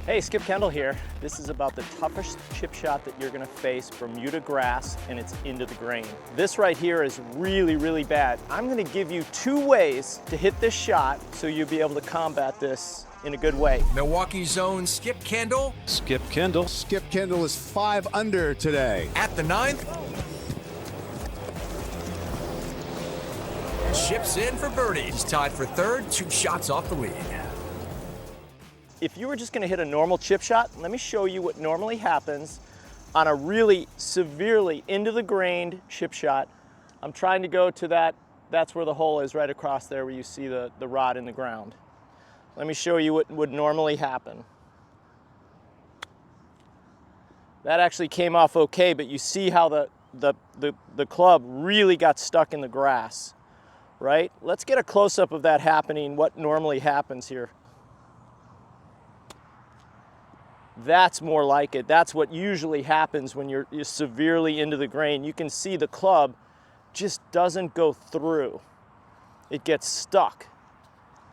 Hey, Skip Kendall here. This is about the toughest chip shot that you're gonna face, Bermuda grass, and it's into the grain. This right here is really, really bad. I'm gonna give you 2 ways to hit this shot so you'll be able to combat this in a good way. Milwaukee's own Skip Kendall. Skip Kendall. Skip Kendall is 5 under today. At the 9th. Chips in for birdie. He's tied for 3rd, 2 shots off the lead. If you were just gonna hit a normal chip shot, let me show you what normally happens on a really severely into the grain chip shot. I'm trying to go to that's where the hole is, right across there where you see the rod in the ground. Let me show you what would normally happen. That actually came off okay, but you see how the club really got stuck in the grass, right? Let's get a close-up of that happening, what normally happens here. That's more like it. That's what usually happens when you're severely into the grain. You can see the club just doesn't go through. It gets stuck,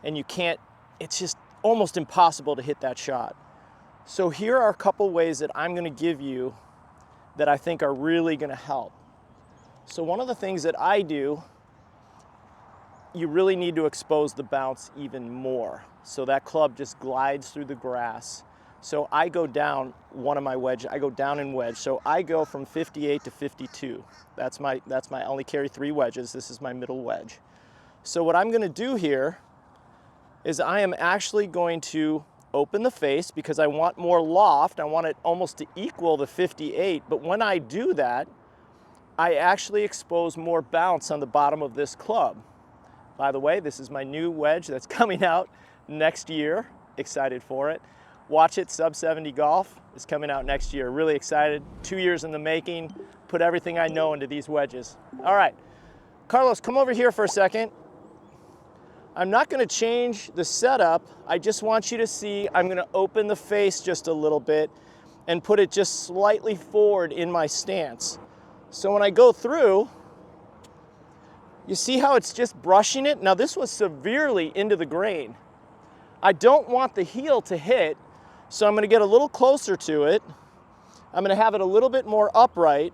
and you can't, it's just almost impossible to hit that shot. So here are a couple ways that I'm gonna give you that I think are really gonna help. So one of the things that I do, you really need to expose the bounce even more. So that club just glides through the grass. So I go down one of my wedge, I go down in wedge. So I go from 58 to 52. That's my I only carry 3 wedges. This is my middle wedge. So what I'm gonna do here is I am actually going to open the face because I want more loft. I want it almost to equal the 58. But when I do that, I actually expose more bounce on the bottom of this club. By the way, this is my new wedge that's coming out next year. Excited for it. Watch It, Sub 70 Golf is coming out next year. Really excited. 2 years in the making. Put everything I know into these wedges. All right, Carlos, come over here for a second. I'm not gonna change the setup. I just want you to see I'm gonna open the face just a little bit and put it just slightly forward in my stance. So when I go through, you see how it's just brushing it? Now this was severely into the grain. I don't want the heel to hit, so I'm gonna get a little closer to it. I'm gonna have it a little bit more upright.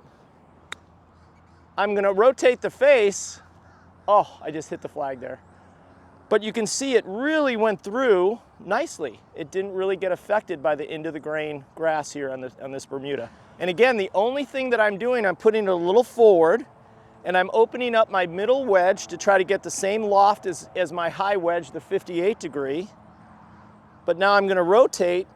I'm gonna rotate the face. Oh, I just hit the flag there. But you can see it really went through nicely. It didn't really get affected by the into the grain grass here on this Bermuda. And again, the only thing that I'm doing, I'm putting it a little forward and I'm opening up my middle wedge to try to get the same loft as my high wedge, the 58 degree. But now I'm gonna rotate,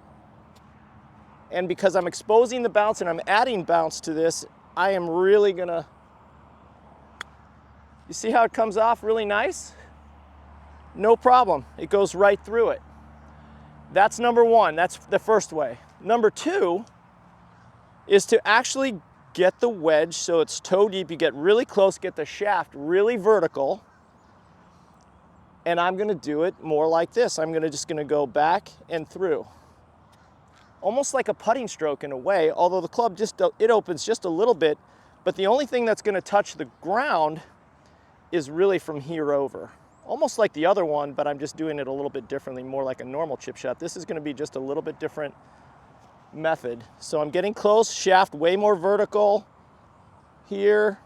and because I'm exposing the bounce and I'm adding bounce to this, I am really gonna, you see how it comes off really nice? No problem, it goes right through it. That's number 1, that's the first way. Number 2 is to actually get the wedge so it's toe deep, you get really close, get the shaft really vertical, and I'm gonna do it more like this. I'm just gonna go back and through. Almost like a putting stroke in a way, although the club it opens just a little bit, but the only thing that's gonna touch the ground is really from here over. Almost like the other one, but I'm just doing it a little bit differently, more like a normal chip shot. This is gonna be just a little bit different method. So I'm getting close, shaft way more vertical here.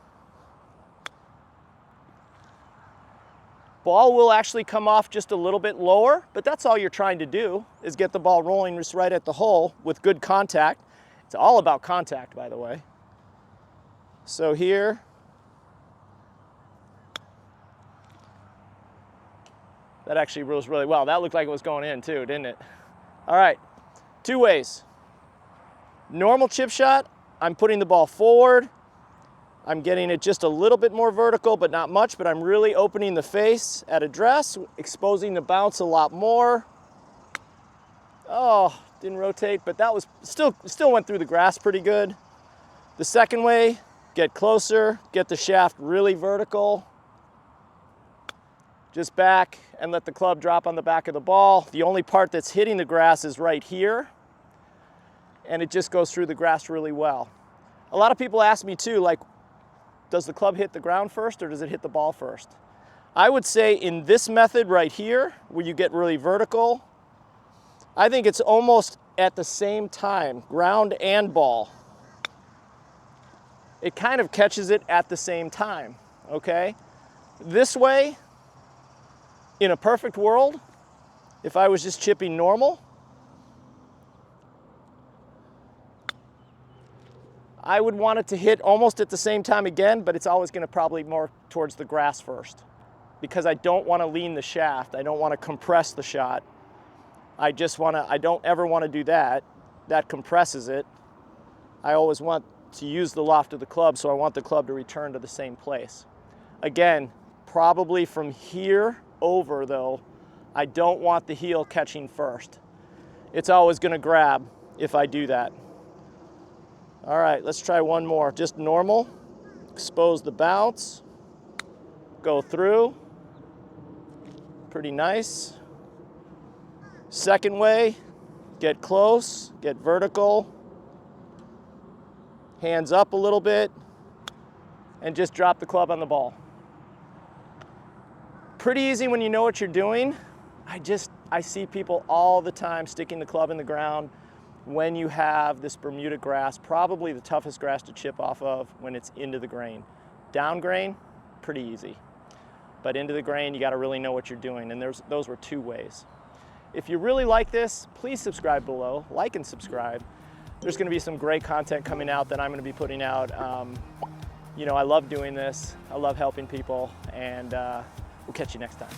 Ball will actually come off just a little bit lower, but that's all you're trying to do, is get the ball rolling just right at the hole with good contact. It's all about contact, by the way. So here, that actually rolls really well. That looked like it was going in too, didn't it? All right, 2 ways. Normal chip shot, I'm putting the ball forward. I'm getting it just a little bit more vertical, but not much, but I'm really opening the face at address, exposing the bounce a lot more. Oh, didn't rotate, but that was still went through the grass pretty good. The second way, get closer, get the shaft really vertical. Just back and let the club drop on the back of the ball. The only part that's hitting the grass is right here, and it just goes through the grass really well. A lot of people ask me too, like, does the club hit the ground first or does it hit the ball first? I would say in this method right here, where you get really vertical, I think it's almost at the same time, ground and ball. It kind of catches it at the same time, okay? This way, in a perfect world, if I was just chipping normal, I would want it to hit almost at the same time again, but it's always going to probably more towards the grass first because I don't want to lean the shaft. I don't want to compress the shot. I don't ever want to do that. That compresses it. I always want to use the loft of the club, so I want the club to return to the same place. Again, probably from here over though, I don't want the heel catching first. It's always going to grab if I do that. All right, let's try one more. Just normal, expose the bounce, go through, pretty nice. Second way, get close, get vertical, hands up a little bit, and just drop the club on the ball. Pretty easy when you know what you're doing. I see people all the time sticking the club in the ground when you have this Bermuda grass, probably the toughest grass to chip off of when it's into the grain. Down grain, pretty easy. But into the grain, you gotta really know what you're doing, and those were 2 ways. If you really like this, please subscribe below, like and subscribe. There's gonna be some great content coming out that I'm gonna be putting out. You know, I love doing this, I love helping people, and we'll catch you next time.